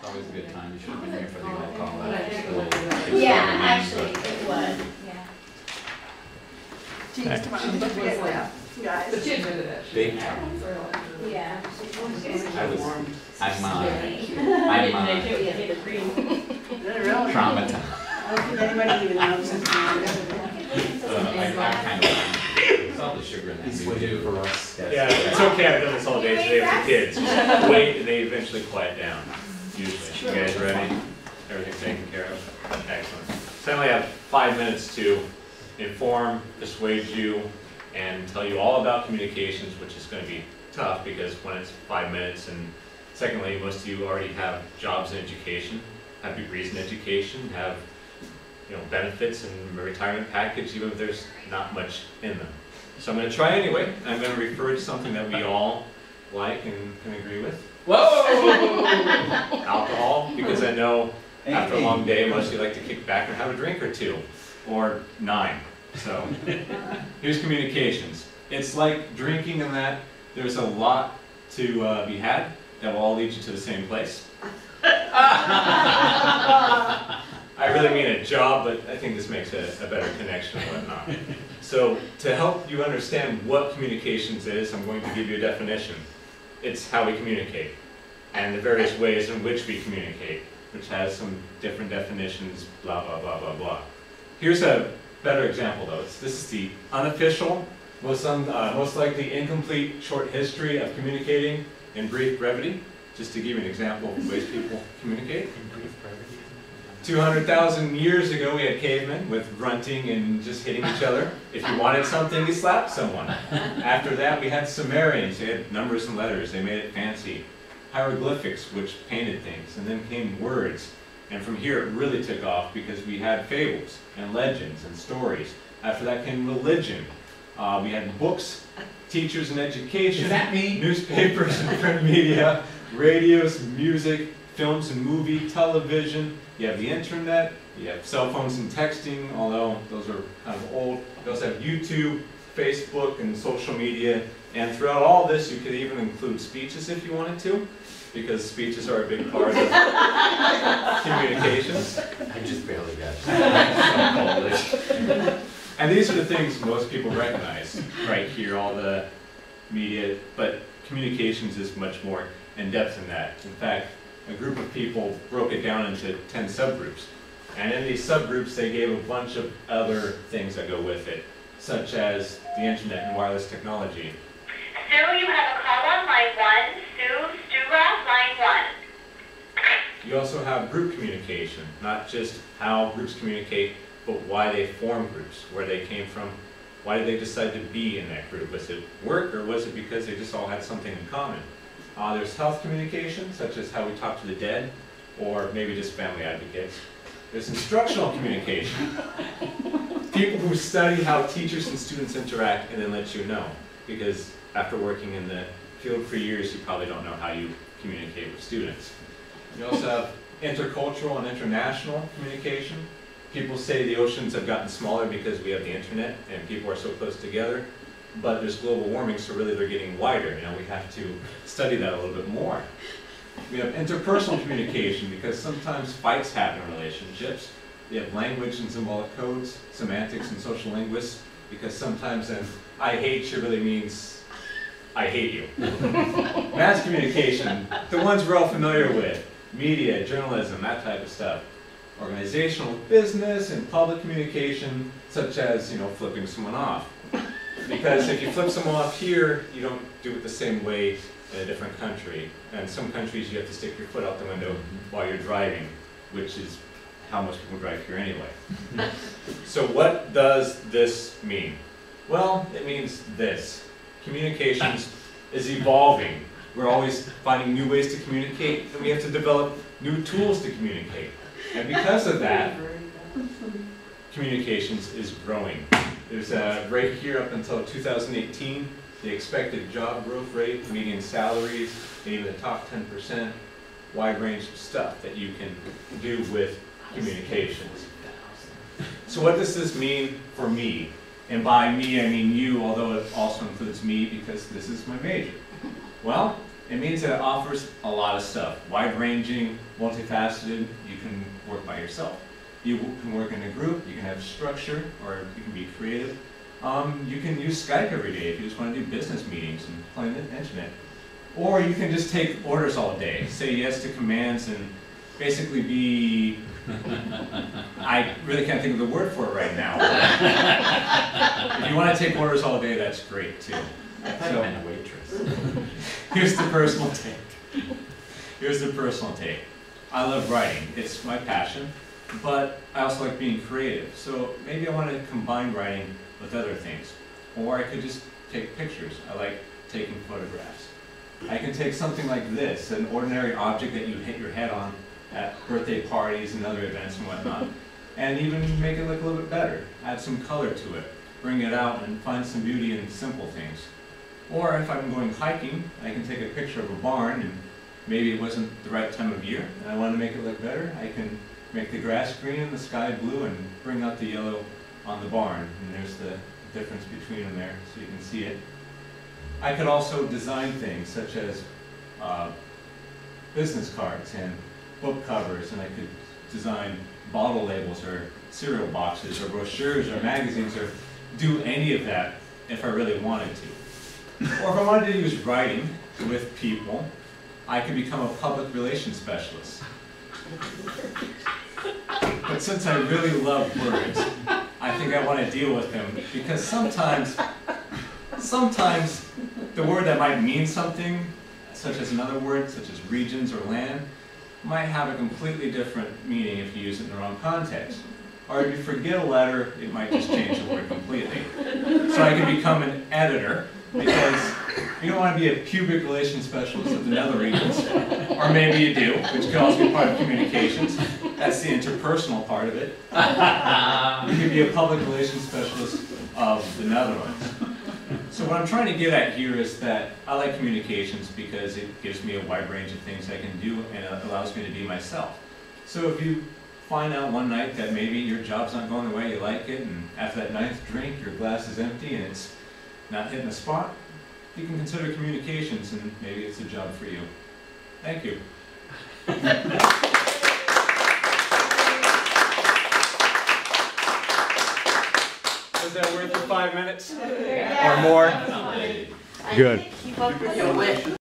always a good time. You should have been here for the roll call. Yeah, actually, it was. Yeah. Geez, come on, don't forget that, guys. Big time. Yeah. I'm traumatized. I don't think anybody even knows this. I'm kind of it's all the sugar in that. He's waiting for us. Yeah, it's okay, I've done this all day today with the kids. Just wait and they eventually quiet down, usually. You guys ready? Everything's taken care of? Excellent. So I only have 5 minutes to inform, persuade you, and tell you all about communications, which is going to be tough because when it's 5 minutes, and secondly, most of you already have jobs in education, have degrees in education, have benefits and a retirement package, even if there's not much in them. So I'm going to try anyway. I'm going to refer to something that we all like and can agree with. Whoa! Alcohol, because I know after a long day, most of you like to kick back and have a drink or two, or 9. So here's communications. It's like drinking in that there's a lot to be had that will all lead you to the same place. I really mean a job, but I think this makes a better connection and whatnot. So to help you understand what communications is, I'm going to give you a definition. It's how we communicate, and the various ways in which we communicate, which has some different definitions, blah, blah, blah, blah, blah. Here's a better example, though. This is the unofficial, most likely incomplete short history of communicating in brief brevity, just to give you an example of the ways people communicate. In brief brevity. 200,000 years ago, we had cavemen with grunting and just hitting each other. If you wanted something, you slapped someone. After that, we had Sumerians. They had numbers and letters. They made it fancy. Hieroglyphics, which painted things. And then came words. And from here, it really took off because we had fables and legends and stories. After that came religion. We had books, teachers and education. Is that me? Newspapers and print media, radios, music, films and movie, television. You have the internet, you have cell phones and texting, although those are kind of old. You also have YouTube, Facebook, and social media. And throughout all this, you could even include speeches if you wanted to, because speeches are a big part of communications. I just barely got it. And these are the things most people recognize right here, all the media, but communications is much more in depth than that. In fact, a group of people broke it down into 10 subgroups. And in these subgroups, they gave a bunch of other things that go with it, such as the internet and wireless technology. Sue, you have a call on line 1. Sue, Stura, line 1. You also have group communication, not just how groups communicate, but why they form groups, where they came from, why did they decide to be in that group? Was it work, or was it because they just all had something in common? There's health communication, such as how we talk to the dead, or maybe just family advocates. There's instructional communication. People who study how teachers and students interact and then let you know. Because after working in the field for years, you probably don't know how you communicate with students. You also have intercultural and international communication. People say the oceans have gotten smaller because we have the internet and people are so close together. But there's global warming, so really they're getting wider. We have to study that a little bit more. We have interpersonal communication because sometimes fights happen in relationships. We have language and symbolic codes, semantics and social linguists, because sometimes an I hate you really means I hate you. Mass communication, the ones we're all familiar with, media, journalism, that type of stuff. Organizational business and public communication, such as flipping someone off. Because if you flip someone off here, you don't do it the same way in a different country. And in some countries, you have to stick your foot out the window while you're driving, which is how most people drive here anyway. So what does this mean? Well, it means this. Communications is evolving. We're always finding new ways to communicate, and we have to develop new tools to communicate. And because of that, communications is growing. There's a rate here up until 2018, the expected job growth rate, median salaries, and even the top 10%, wide range of stuff that you can do with communications. So what does this mean for me? And by me, I mean you, although it also includes me because this is my major. Well, It means that it offers a lot of stuff, wide-ranging, multifaceted. You can work by yourself. You can work in a group, you can have structure, or you can be creative. You can use Skype every day if you just want to do business meetings and play on the internet. Or you can just take orders all day, say yes to commands, and basically be, I really can't think of the word for it right now. If you want to take orders all day, that's great too. I thought you meant a waitress. Here's the personal take. Here's the personal take. I love writing. It's my passion, but I also like being creative. So maybe I want to combine writing with other things. Or I could just take pictures. I like taking photographs. I can take something like this, an ordinary object that you hit your head on at birthday parties and other events and whatnot, and even make it look a little bit better. Add some color to it. Bring it out and find some beauty in simple things. Or if I'm going hiking, I can take a picture of a barn, and maybe it wasn't the right time of year, and I want to make it look better. I can make the grass green and the sky blue and bring out the yellow on the barn. And there's the difference between them there, so you can see it. I could also design things such as business cards and book covers, and I could design bottle labels or cereal boxes or brochures or magazines, or do any of that if I really wanted to. Or if I wanted to use writing with people, I could become a public relations specialist. But since I really love words, I think I want to deal with them, because sometimes the word that might mean something, such as another word, such as regions or land, might have a completely different meaning if you use it in the wrong context. Or if you forget a letter, it might just change the word completely. So I can become an editor, because you don't want to be a public relations specialist of the nether regions. Or maybe you do, which could also be part of communications. That's the interpersonal part of it. You could be a public relations specialist of the Netherlands. So what I'm trying to get at here is that I like communications because it gives me a wide range of things I can do, and it allows me to be myself. So if you find out one night that maybe your job's not going the way you like it, and after that ninth drink your glass is empty and it's not hitting the spot, you can consider communications, and maybe it's a job for you. Thank you. Was that worth the 5 minutes? Yeah. Or more? I Good. can't keep up with Your it. wish.